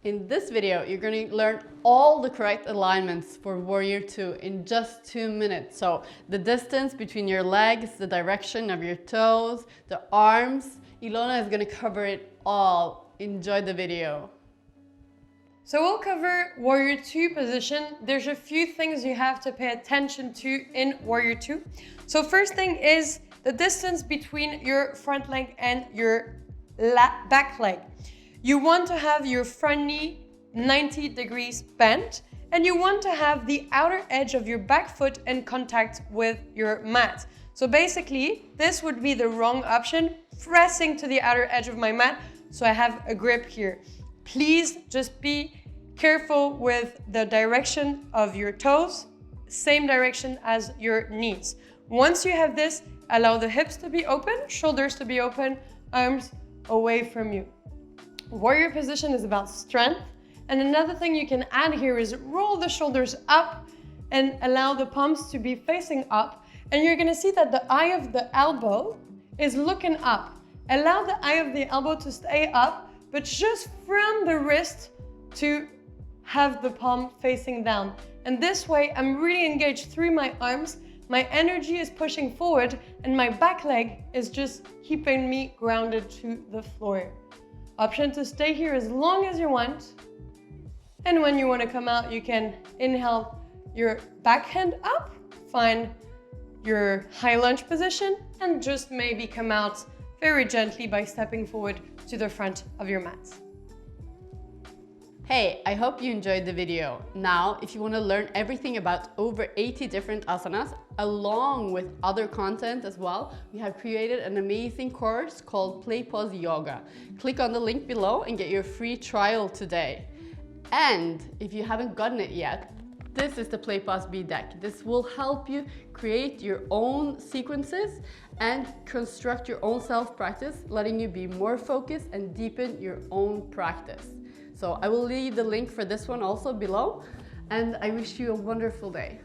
In this video, you're going to learn all the correct alignments for Warrior 2 in just 2 minutes. So the distance between your legs, the direction of your toes, the arms. Ilona is going to cover it all. Enjoy the video. So we'll cover Warrior 2 position. There's a few things you have to pay attention to in Warrior 2. So first thing is the distance between your front leg and your back leg. You want to have your front knee 90 degrees bent, and you want to have the outer edge of your back foot in contact with your mat. So basically, this would be the wrong option, pressing to the outer edge of my mat, so I have a grip here. Please just be careful with the direction of your toes, same direction as your knees. Once you have this, allow the hips to be open, shoulders to be open, arms away from you. Warrior position is about strength. And another thing you can add here is roll the shoulders up and allow the palms to be facing up. And you're gonna see that the eye of the elbow is looking up. Allow the eye of the elbow to stay up, but just from the wrist to have the palm facing down. And this way, I'm really engaged through my arms. My energy is pushing forward and my back leg is just keeping me grounded to the floor. Option to stay here as long as you want. And when you want to come out, you can inhale your back hand up, find your high lunge position, and just maybe come out very gently by stepping forward to the front of your mat. Hey, I hope you enjoyed the video. Now, if you want to learn everything about over 80 different asanas, along with other content as well, we have created an amazing course called PlayPauseYoga. Click on the link below and get your free trial today. And if you haven't gotten it yet, this is the PlayPause B deck. This will help you create your own sequences and construct your own self-practice, letting you be more focused and deepen your own practice. So I will leave the link for this one also below, and I wish you a wonderful day.